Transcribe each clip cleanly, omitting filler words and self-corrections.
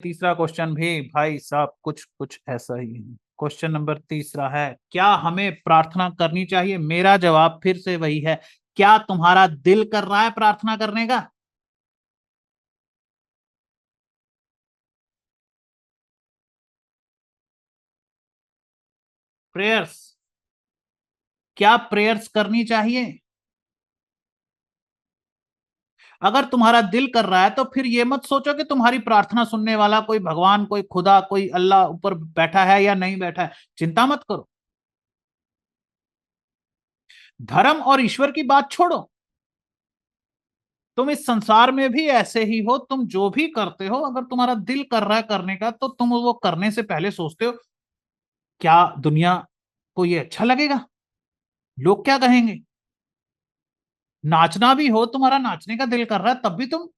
तीसरा क्वेश्चन भी भाई साहब कुछ कुछ ऐसा ही है। क्वेश्चन नंबर तीसरा है, क्या हमें प्रार्थना करनी चाहिए? मेरा जवाब फिर से वही है, क्या तुम्हारा दिल कर रहा है प्रार्थना करने का? प्रेयर्स, क्या प्रेयर्स करनी चाहिए? अगर तुम्हारा दिल कर रहा है तो फिर ये मत सोचो कि तुम्हारी प्रार्थना सुनने वाला कोई भगवान, कोई खुदा, कोई अल्लाह ऊपर बैठा है या नहीं बैठा है। चिंता मत करो। धर्म और ईश्वर की बात छोड़ो, तुम इस संसार में भी ऐसे ही हो। तुम जो भी करते हो, अगर तुम्हारा दिल कर रहा है करने का, तो तुम वो करने से पहले सोचते हो क्या दुनिया को ये अच्छा लगेगा, लोग क्या कहेंगे। नाचना भी हो, तुम्हारा नाचने का दिल कर रहा है, तब भी तुम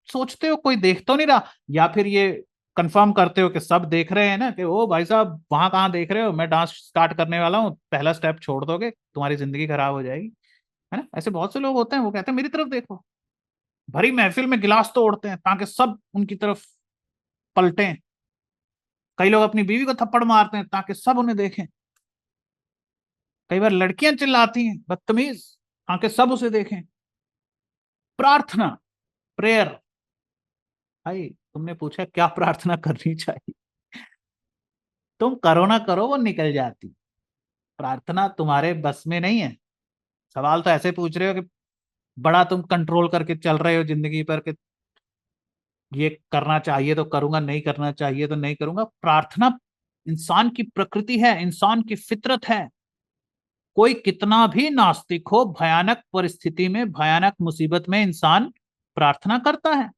सोचते हो कोई देख तो नहीं रहा। या फिर ये कंफर्म करते हो कि सब देख रहे हैं ना, कि ओ भाई साहब वहां कहाँ देख रहे हो, मैं डांस स्टार्ट करने वाला हूँ, पहला स्टेप छोड़ दोगे तुम्हारी जिंदगी खराब हो जाएगी। है ना, ऐसे बहुत से लोग होते हैं, वो कहते हैं मेरी तरफ देखो। भरी महफिल में गिलास तोड़ते हैं ताकि सब उनकी तरफ पलटें। कई लोग अपनी बीवी को थप्पड़ मारते हैं ताकि सब उन्हें देखें। कई बार लड़कियां चिल्लाती हैं बदतमीज ताकि सब उसे देखें। प्रार्थना, प्रेयर, भाई तुमने पूछा क्या प्रार्थना करनी चाहिए, तुम करो ना करो वो निकल जाती। प्रार्थना तुम्हारे बस में नहीं है। सवाल तो ऐसे पूछ रहे हो कि बड़ा तुम कंट्रोल करके चल रहे हो जिंदगी पर, कि ये करना चाहिए तो करूंगा, नहीं करना चाहिए तो नहीं करूंगा। प्रार्थना इंसान की प्रकृति है, इंसान की फितरत है। कोई कितना भी नास्तिक हो, भयानक परिस्थिति में, भयानक मुसीबत में इंसान प्रार्थना करता है।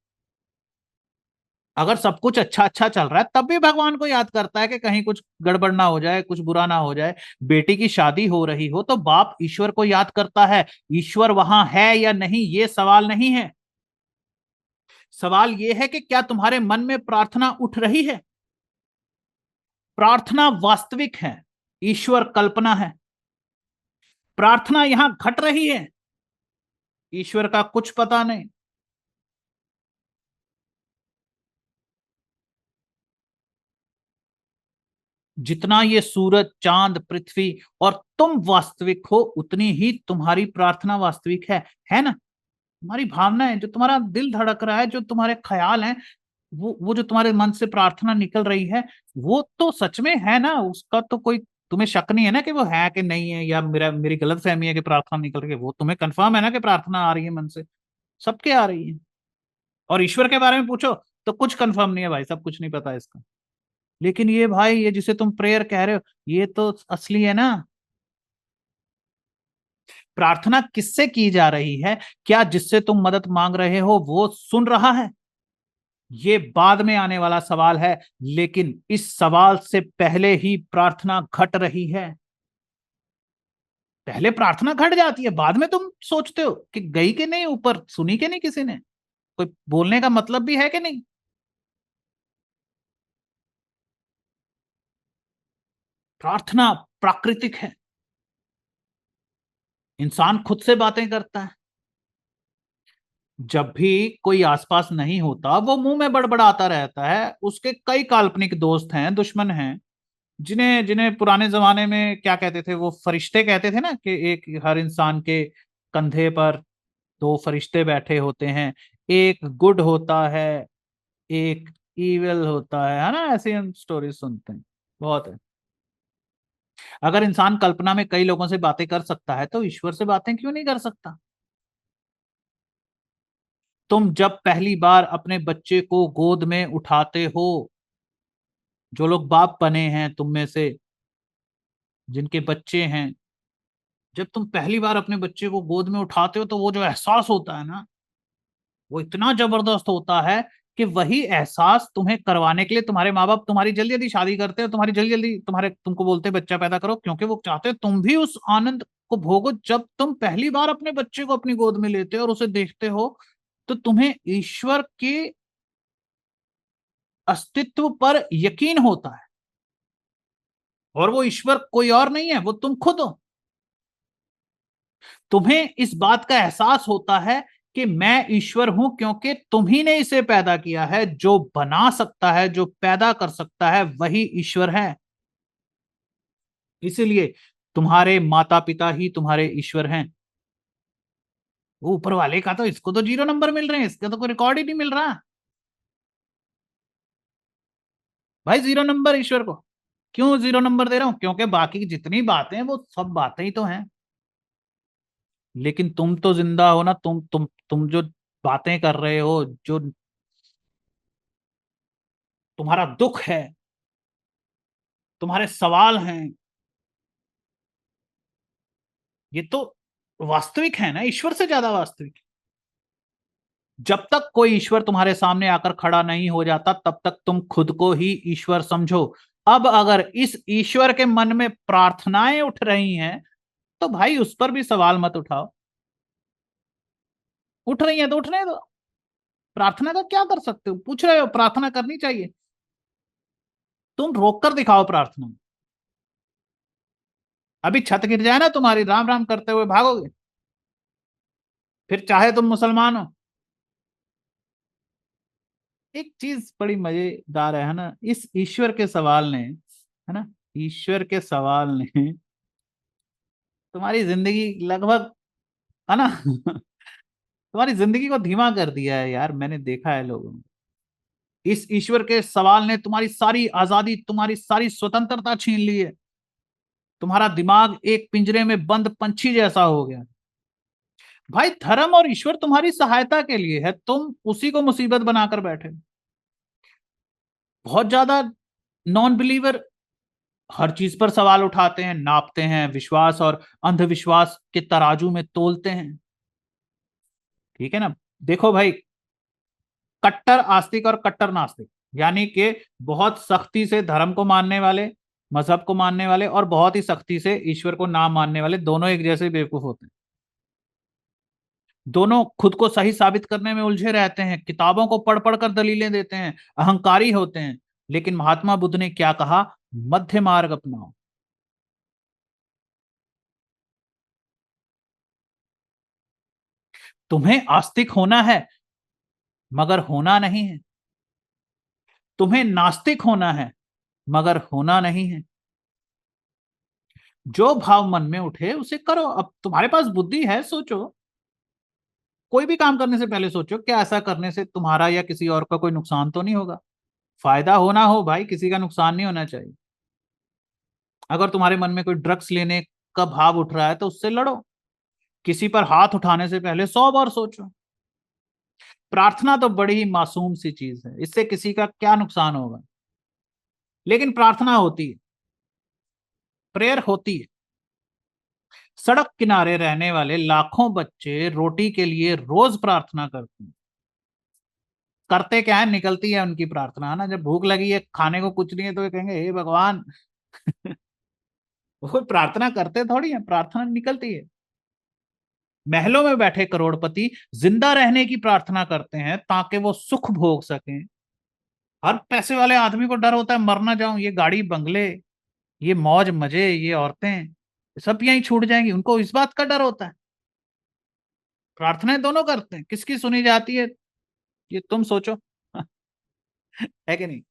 अगर सब कुछ अच्छा अच्छा चल रहा है तब भी भगवान को याद करता है कि कहीं कुछ गड़बड़ ना हो जाए, कुछ बुरा ना हो जाए। बेटी की शादी हो रही हो तो बाप ईश्वर को याद करता है। ईश्वर वहां है या नहीं, ये सवाल नहीं है। सवाल यह है कि क्या तुम्हारे मन में प्रार्थना उठ रही है? प्रार्थना वास्तविक है, ईश्वर कल्पना है। प्रार्थना यहां घट रही है, ईश्वर का कुछ पता नहीं। जितना ये सूरज, चांद, पृथ्वी और तुम वास्तविक हो, उतनी ही तुम्हारी प्रार्थना वास्तविक है ना? तुम्हारी भावना है, जो तुम्हारा दिल धड़क रहा है, जो तुम्हारे ख्याल हैं, वो जो तुम्हारे मन से प्रार्थना निकल रही है, वो तो सच में है ना। उसका तो कोई तुम्हें शक नहीं है ना कि वो है कि नहीं है, या मेरी गलत फहमी है कि प्रार्थना निकल रही है। वो तुम्हें कंफर्म है ना कि प्रार्थना आ रही है मन से। सबके आ रही है। और ईश्वर के बारे में पूछो तो कुछ कंफर्म नहीं है भाई, सब कुछ नहीं पता है इसका। लेकिन ये भाई, ये जिसे तुम प्रेयर कह रहे हो, ये तो असली है ना। प्रार्थना किससे की जा रही है? क्या जिससे तुम मदद मांग रहे हो वो सुन रहा है? ये बाद में आने वाला सवाल है, लेकिन इस सवाल से पहले ही प्रार्थना घट रही है। पहले प्रार्थना घट जाती है, बाद में तुम सोचते हो कि गई कि नहीं ऊपर, सुनी कि नहीं किसी ने, कोई बोलने का मतलब भी है कि नहीं। प्रार्थना प्राकृतिक है। इंसान खुद से बातें करता है। जब भी कोई आसपास नहीं होता, वो मुंह में बड़बड़ाता रहता है। उसके कई काल्पनिक दोस्त हैं, दुश्मन हैं, जिन्हें जिन्हें पुराने जमाने में क्या कहते थे, वो फरिश्ते कहते थे ना, कि एक हर इंसान के कंधे पर दो फरिश्ते बैठे होते हैं। एक गुड होता है, एक ईविल होता है ना? ऐसी हम स्टोरी सुनते हैं, बहुत है। अगर इंसान कल्पना में कई लोगों से बातें कर सकता है तो ईश्वर से बातें क्यों नहीं कर सकता? तुम जब पहली बार अपने बच्चे को गोद में उठाते हो, जो लोग बाप बने हैं तुम में से, जिनके बच्चे हैं, जब तुम पहली बार अपने बच्चे को गोद में उठाते हो तो वो जो एहसास होता है ना, वो इतना जबरदस्त होता है कि वही एहसास तुम्हें करवाने के लिए तुम्हारे माँ बाप तुम्हारी जल्दी जल्दी शादी करते हैं, तुम्हारी जल्दी जल्दी तुमको बोलते हैं बच्चा पैदा करो, क्योंकि वो चाहते हैं तुम भी उस आनंद को भोगो। जब तुम पहली बार अपने बच्चे को अपनी गोद में लेते हो और उसे देखते हो, तो तुम्हें ईश्वर के अस्तित्व पर यकीन होता है। और वो ईश्वर कोई और नहीं है, वो तुम खुद हो। तुम्हें इस बात का एहसास होता है कि मैं ईश्वर हूं क्योंकि तुम ही ने इसे पैदा किया है। जो बना सकता है, जो पैदा कर सकता है, वही ईश्वर है। इसलिए तुम्हारे माता पिता ही तुम्हारे ईश्वर हैं। वो ऊपर वाले का तो, इसको तो 0 नंबर मिल रहे हैं, इसका तो कोई रिकॉर्ड ही नहीं मिल रहा भाई। 0 नंबर ईश्वर को। क्यों 0 नंबर दे रहा हूं? क्योंकि बाकी की जितनी बातें हैं वो सब बातें ही तो हैं। लेकिन तुम तो जिंदा हो ना, तुम जो बातें कर रहे हो, जो तुम्हारा दुख है, तुम्हारे सवाल हैं, ये तो वास्तविक है ना, ईश्वर से ज्यादा वास्तविक। जब तक कोई ईश्वर तुम्हारे सामने आकर खड़ा नहीं हो जाता, तब तक तुम खुद को ही ईश्वर समझो। अब अगर इस ईश्वर के मन में प्रार्थनाएं उठ रही हैं, तो भाई उस पर भी सवाल मत उठाओ। उठ रही हैं तो उठने दो। प्रार्थना का क्या कर सकते हो? पूछ रहे हो, प्रार्थना करनी चाहिए। तुम रोक कर दिखाओ प्रार्थना। अभी छत गिर जाए ना तुम्हारी, राम राम करते हुए भागोगे? फिर चाहे तुम मुसलमान हो। एक चीज बड़ी मजेदार है ना, इस ईश्वर के सवाल ने, है ना, ईश्वर के सवाल ने तुम्हारी जिंदगी लगभग, है ना, तुम्हारी जिंदगी को धीमा कर दिया है यार। मैंने देखा है लोगों में। इस ईश्वर के सवाल ने तुम्हारी सारी आजादी, तुम्हारी सारी स्वतंत्रता छीन ली है। तुम्हारा दिमाग एक पिंजरे में बंद पंछी जैसा हो गया। भाई धर्म और ईश्वर तुम्हारी सहायता के लिए है, तुम उसी को मुसीबत बनाकर बैठे। बहुत ज्यादा नॉन बिलीवर हर चीज पर सवाल उठाते हैं, नापते हैं, विश्वास और अंधविश्वास के तराजू में तोलते हैं। ठीक है ना? देखो भाई, कट्टर आस्तिक और कट्टर नास्तिक, यानी कि बहुत सख्ती से धर्म को मानने वाले, मजहब को मानने वाले, और बहुत ही सख्ती से ईश्वर को ना मानने वाले, दोनों एक जैसे बेवकूफ होते हैं। दोनों खुद को सही साबित करने में उलझे रहते हैं, किताबों को पढ़ पढ़ कर दलीलें देते हैं, अहंकारी होते हैं। लेकिन महात्मा बुद्ध ने क्या कहा? मध्य मार्ग अपनाओ। तुम्हें आस्तिक होना है, मगर होना नहीं है। तुम्हें नास्तिक होना है, मगर होना नहीं है। जो भाव मन में उठे उसे करो। अब तुम्हारे पास बुद्धि है, सोचो। कोई भी काम करने से पहले सोचो, क्या ऐसा करने से तुम्हारा या किसी और का कोई नुकसान तो नहीं होगा? फायदा होना हो भाई, किसी का नुकसान नहीं होना चाहिए। अगर तुम्हारे मन में कोई ड्रग्स लेने का भाव उठ रहा है, तो उससे लड़ो। किसी पर हाथ उठाने से पहले 100 बार सोचो। प्रार्थना तो बड़ी ही मासूम सी चीज है, इससे किसी का क्या नुकसान होगा? लेकिन प्रार्थना होती है, प्रेयर होती है। सड़क किनारे रहने वाले लाखों बच्चे रोटी के लिए रोज प्रार्थना करते हैं। करते क्या है? निकलती है उनकी प्रार्थना, है ना। जब भूख लगी है, खाने को कुछ नहीं है, तो ये कहेंगे हे भगवान। वो प्रार्थना करते थोड़ी है, प्रार्थना निकलती है। महलों में बैठे करोड़पति जिंदा रहने की प्रार्थना करते हैं, ताकि वो सुख भोग सकें। हर पैसे वाले आदमी को डर होता है, मर ना जाऊं, ये गाड़ी बंगले, ये मौज मजे, ये औरतें सब यहीं छूट जाएंगी, उनको इस बात का डर होता है। प्रार्थनाएं दोनों करते हैं, किसकी सुनी जाती है, ये तुम सोचो। है कि नहीं?